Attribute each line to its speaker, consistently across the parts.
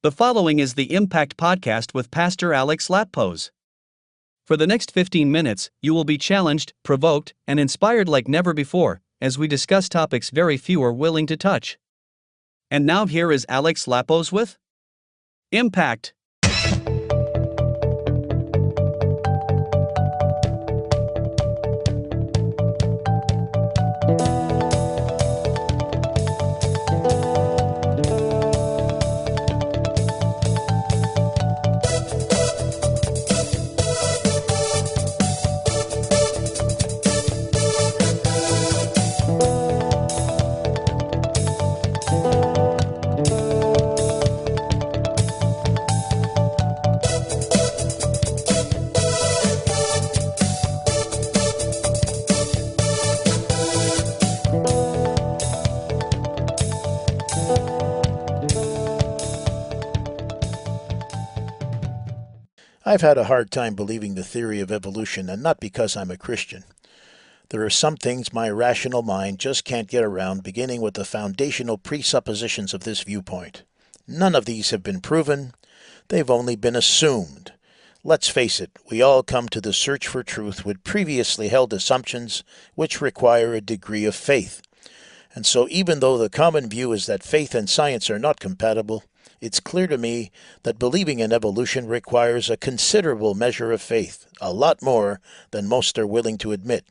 Speaker 1: The following is the Impact Podcast with Pastor Alex Lappos. For the next 15 minutes, you will be challenged, provoked, and inspired like never before, as we discuss topics very few are willing to touch. And now here is Alex Lappos with Impact.
Speaker 2: I've had a hard time believing the theory of evolution, and not because I'm a Christian. There are some things my rational mind just can't get around, beginning with the foundational presuppositions of this viewpoint. None of these have been proven. They've only been assumed. Let's face it, we all come to the search for truth with previously held assumptions which require a degree of faith. And so even though the common view is that faith and science are not compatible, it's clear to me that believing in evolution requires a considerable measure of faith, a lot more than most are willing to admit.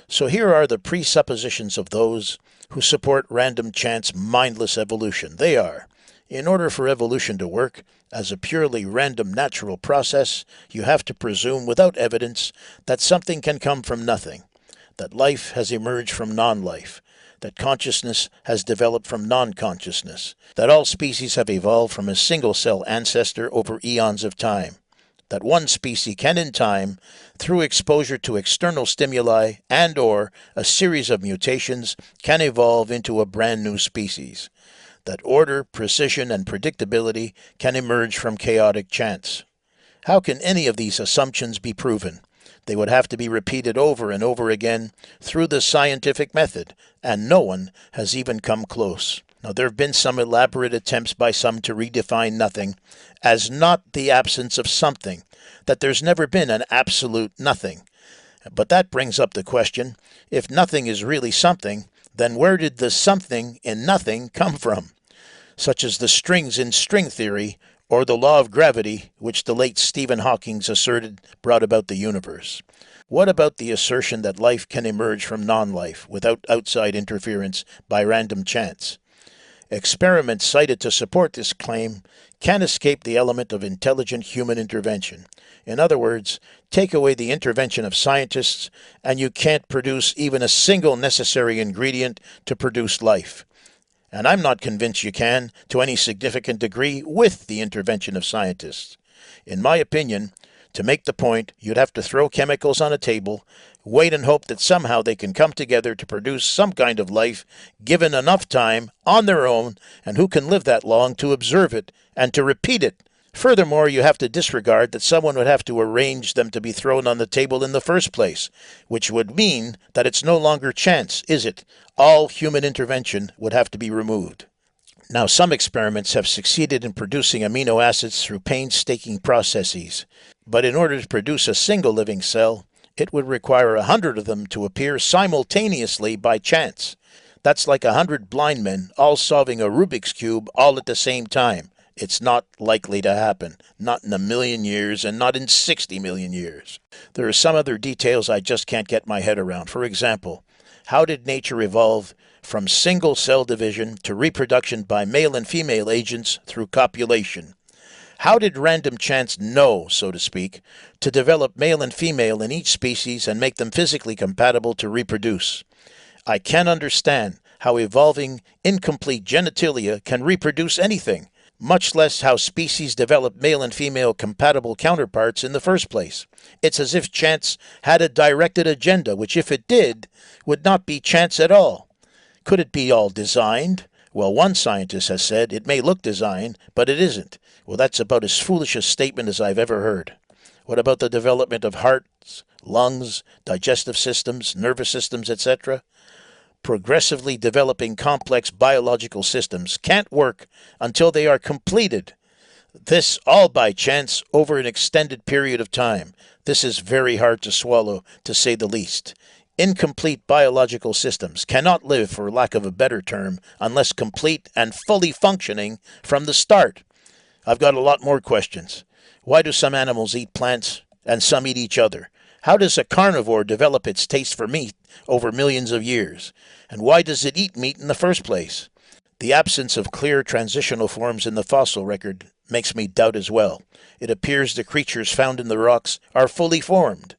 Speaker 2: So here are the presuppositions of those who support random chance mindless evolution. They are: in order for evolution to work as a purely random natural process, you have to presume without evidence that something can come from nothing, that life has emerged from non-life, that consciousness has developed from non-consciousness, that all species have evolved from a single-cell ancestor over eons of time, that one species can in time, through exposure to external stimuli and/or a series of mutations, can evolve into a brand new species, that order, precision, and predictability can emerge from chaotic chance. How can any of these assumptions be proven? They would have to be repeated over and over again through the scientific method, and no one has even come close. Now, there have been some elaborate attempts by some to redefine nothing as not the absence of something, that there's never been an absolute nothing. But that brings up the question, if nothing is really something, then where did the something in nothing come from? Such as the strings in string theory, or the law of gravity, which the late Stephen Hawking asserted brought about the universe. What about the assertion that life can emerge from non-life without outside interference by random chance? Experiments cited to support this claim can't escape the element of intelligent human intervention. In other words, take away the intervention of scientists, and you can't produce even a single necessary ingredient to produce life. And I'm not convinced you can, to any significant degree, with the intervention of scientists. In my opinion, to make the point, you'd have to throw chemicals on a table, wait and hope that somehow they can come together to produce some kind of life, given enough time, on their own, and who can live that long to observe it and to repeat it. Furthermore, you have to disregard that someone would have to arrange them to be thrown on the table in the first place, which would mean that it's no longer chance, is it? All human intervention would have to be removed. Now, some experiments have succeeded in producing amino acids through painstaking processes, but in order to produce a single living cell, it would require 100 of them to appear simultaneously by chance. That's like 100 blind men all solving a Rubik's Cube all at the same time. It's not likely to happen, not in 1,000,000 years and not in 60 million years. There are some other details I just can't get my head around. For example, how did nature evolve from single cell division to reproduction by male and female agents through copulation? How did random chance know, so to speak, to develop male and female in each species and make them physically compatible to reproduce? I can't understand how evolving incomplete genitalia can reproduce anything, much less how species develop male and female compatible counterparts in the first place. It's as if chance had a directed agenda, which if it did, would not be chance at all. Could it be all designed? Well, one scientist has said it may look designed, but it isn't. Well, that's about as foolish a statement as I've ever heard. What about the development of hearts, lungs, digestive systems, nervous systems, etc.? Progressively developing complex biological systems can't work until they are completed. This all by chance over an extended period of time. This is very hard to swallow, to say the least. Incomplete biological systems cannot live, for lack of a better term, unless complete and fully functioning from the start. I've got a lot more questions. Why do some animals eat plants and some eat each other? How does a carnivore develop its taste for meat over millions of years? And why does it eat meat in the first place? The absence of clear transitional forms in the fossil record makes me doubt as well. It appears the creatures found in the rocks are fully formed.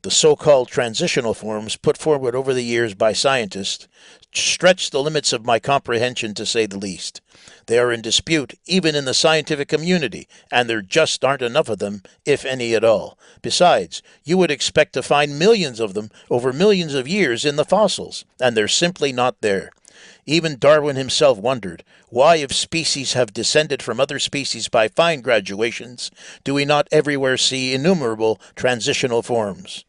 Speaker 2: The so-called transitional forms put forward over the years by scientists stretch the limits of my comprehension, to say the least. They are in dispute even in the scientific community, and there just aren't enough of them, if any at all. Besides, you would expect to find millions of them over millions of years in the fossils, and they're simply not there. Even Darwin himself wondered, why, if species have descended from other species by fine graduations, do we not everywhere see innumerable transitional forms?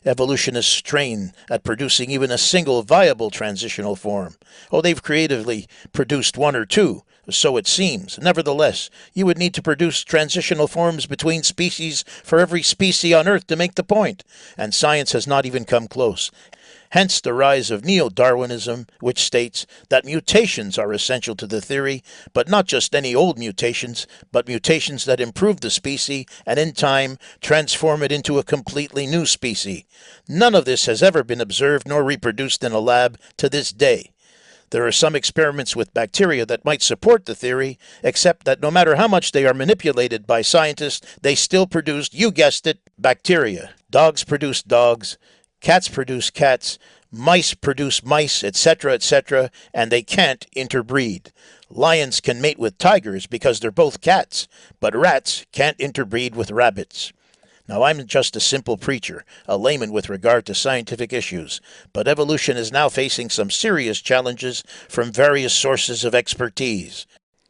Speaker 2: Evolutionists strain at producing even a single viable transitional form. Oh, they've creatively produced one or two, so it seems. Nevertheless, you would need to produce transitional forms between species for every species on Earth to make the point, and science has not even come close. Hence the rise of neo-Darwinism, which states that mutations are essential to the theory, but not just any old mutations, but mutations that improve the species and in time transform it into a completely new species. None of this has ever been observed nor reproduced in a lab to this day. There are some experiments with bacteria that might support the theory, except that no matter how much they are manipulated by scientists, they still produce, you guessed it, bacteria. Dogs produce dogs. Cats produce cats, mice produce mice, etc., and they can't interbreed. Lions can mate with tigers because they're both cats, but rats can't interbreed with rabbits. Now, I'm just a simple preacher, a layman with regard to scientific issues, but evolution is now facing some serious challenges from various sources of expertise.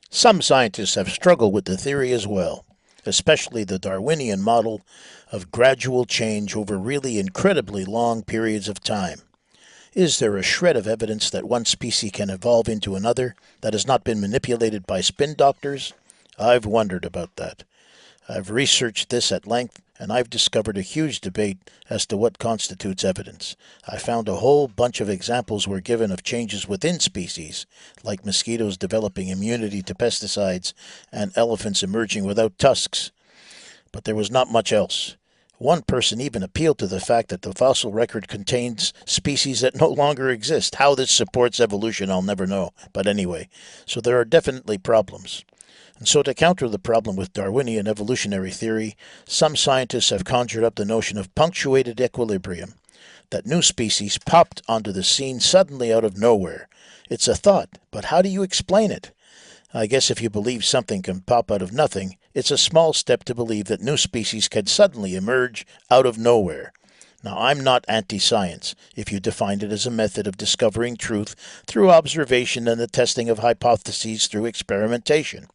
Speaker 2: Some scientists have struggled with the theory as well, especially the Darwinian model of gradual change over really incredibly long periods of time. Is there a shred of evidence that one species can evolve into another that has not been manipulated by spin doctors? I've wondered about that. I've researched this at length, and I've discovered a huge debate as to what constitutes evidence. I found a whole bunch of examples were given of changes within species, like mosquitoes developing immunity to pesticides and elephants emerging without tusks. But there was not much else. One person even appealed to the fact that the fossil record contains species that no longer exist. How this supports evolution, I'll never know. But anyway, so there are definitely problems. And so to counter the problem with Darwinian evolutionary theory, some scientists have conjured up the notion of punctuated equilibrium, that new species popped onto the scene suddenly out of nowhere. It's a thought, but how do you explain it? I guess if you believe something can pop out of nothing, it's a small step to believe that new species can suddenly emerge out of nowhere. Now, I'm not anti-science, if you define it as a method of discovering truth through observation and the testing of hypotheses through experimentation.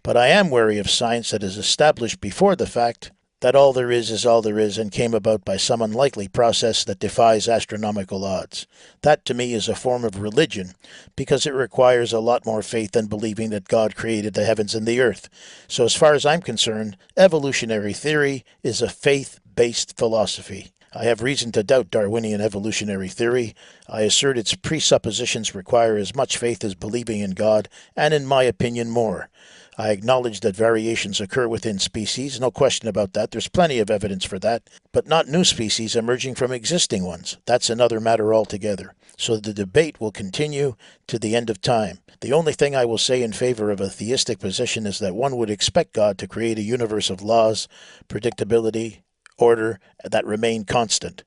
Speaker 2: But I am wary of science that is established before the fact that all there is all there is and came about by some unlikely process that defies astronomical odds. That to me is a form of religion because it requires a lot more faith than believing that God created the heavens and the earth. So as far as I'm concerned, evolutionary theory is a faith-based philosophy. I have reason to doubt Darwinian evolutionary theory. I assert its presuppositions require as much faith as believing in God, and in my opinion more. I acknowledge that variations occur within species, no question about that, there's plenty of evidence for that, but not new species emerging from existing ones. That's another matter altogether. So the debate will continue to the end of time. The only thing I will say in favor of a theistic position is that one would expect God to create a universe of laws, predictability, order that remain constant.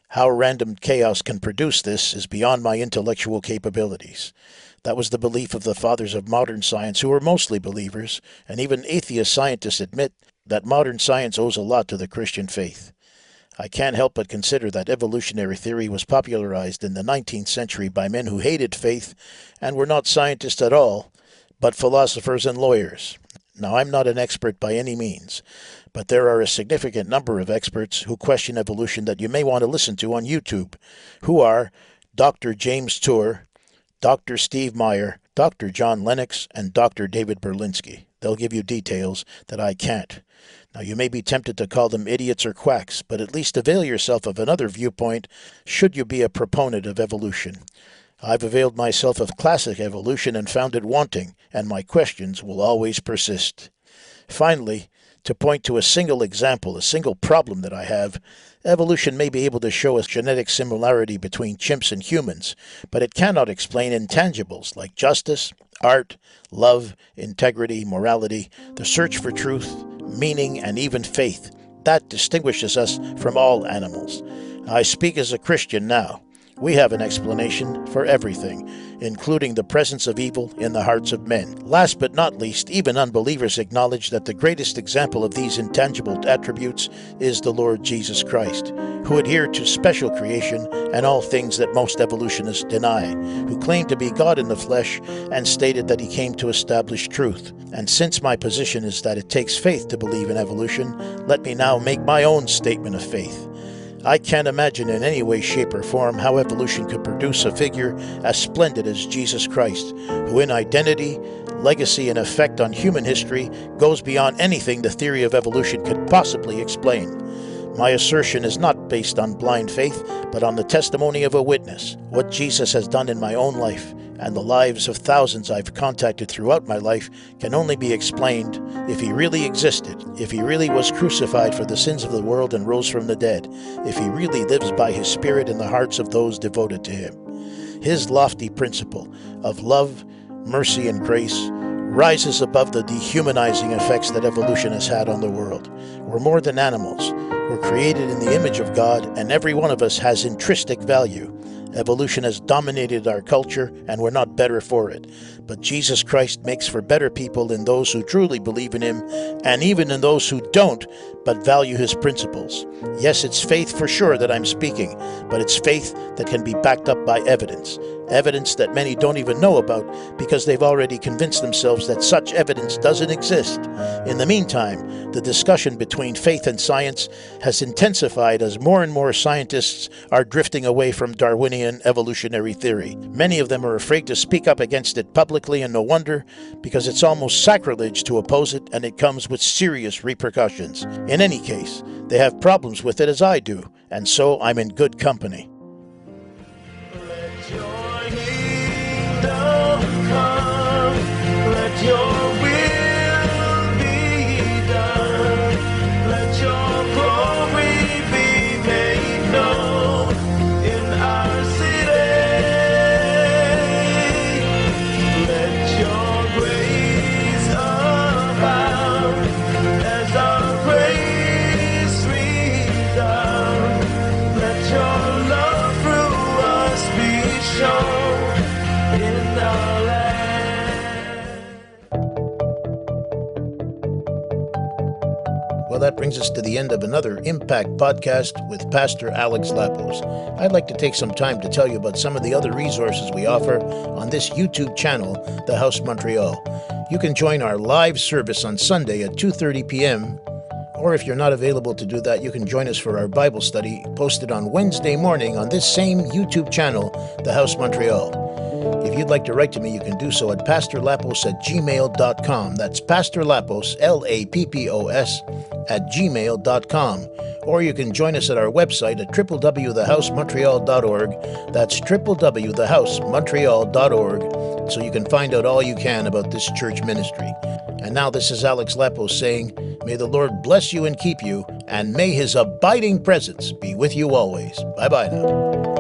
Speaker 2: How random chaos can produce this is beyond my intellectual capabilities. That was the belief of the fathers of modern science, who were mostly believers, and even atheist scientists admit that modern science owes a lot to the Christian faith. I can't help but consider that evolutionary theory was popularized in the 19th century by men who hated faith and were not scientists at all, but philosophers and lawyers. Now, I'm not an expert by any means, but there are a significant number of experts who question evolution that you may want to listen to on YouTube, who are Dr. James Tour, Dr. Steve Meyer, Dr. John Lennox, and Dr. David Berlinski. They'll give you details that I can't. Now, you may be tempted to call them idiots or quacks, but at least avail yourself of another viewpoint should you be a proponent of evolution. I've availed myself of classic evolution and found it wanting, and my questions will always persist. Finally, to point to a single example, a single problem that I have, evolution may be able to show a genetic similarity between chimps and humans, but it cannot explain intangibles like justice, art, love, integrity, morality, the search for truth, meaning, and even faith. That distinguishes us from all animals. I speak as a Christian now. We have an explanation for everything, including the presence of evil in the hearts of men. Last but not least, even unbelievers acknowledge that the greatest example of these intangible attributes is the Lord Jesus Christ, who adhered to special creation and all things that most evolutionists deny, who claimed to be God in the flesh and stated that he came to establish truth. And since my position is that it takes faith to believe in evolution, let me now make my own statement of faith. I can't imagine in any way, shape, or form how evolution could produce a figure as splendid as Jesus Christ, who in identity, legacy, and effect on human history goes beyond anything the theory of evolution could possibly explain. My assertion is not based on blind faith, but on the testimony of a witness. What Jesus has done in my own life and the lives of thousands I've contacted throughout my life can only be explained if he really existed, if he really was crucified for the sins of the world and rose from the dead, if he really lives by his Spirit in the hearts of those devoted to him. His lofty principle of love, mercy, and grace rises above the dehumanizing effects that evolution has had on the world. We're more than animals. We're created in the image of God, and every one of us has intrinsic value. Evolution has dominated our culture, and we're not better for it. But Jesus Christ makes for better people in those who truly believe in him, and even in those who don't, but value his principles. Yes, it's faith for sure that I'm speaking, but it's faith that can be backed up by evidence. Evidence that many don't even know about because they've already convinced themselves that such evidence doesn't exist. In the meantime, the discussion between faith and science has intensified as more and more scientists are drifting away from Darwinian evolutionary theory. Many of them are afraid to speak up against it publicly, and no wonder, because it's almost sacrilege to oppose it, and it comes with serious repercussions. In any case, they have problems with it as I do, and so I'm in good company.
Speaker 3: Let your kingdom come, let your will be done, let your glory be made known in our city. Let your grace abound as our praise resound. Let your love through us be shown in our land.
Speaker 2: Well, that brings us to the end of another Impact podcast with Pastor Alex Lappos. I'd like to take some time to tell you about some of the other resources we offer on this YouTube channel, The House Montreal. You can join our live service on Sunday at 2:30 p.m., or if you're not available to do that, you can join us for our Bible study posted on Wednesday morning on this same YouTube channel, The House Montreal. If you'd like to write to me, you can do so at pastorlappos@gmail.com. That's pastorlappos, Lappos, @gmail.com. Or you can join us at our website at www.thehousemontreal.org. That's www.thehousemontreal.org, so you can find out all you can about this church ministry. And now this is Alex Lappos saying, may the Lord bless you and keep you, and may his abiding presence be with you always. Bye-bye now.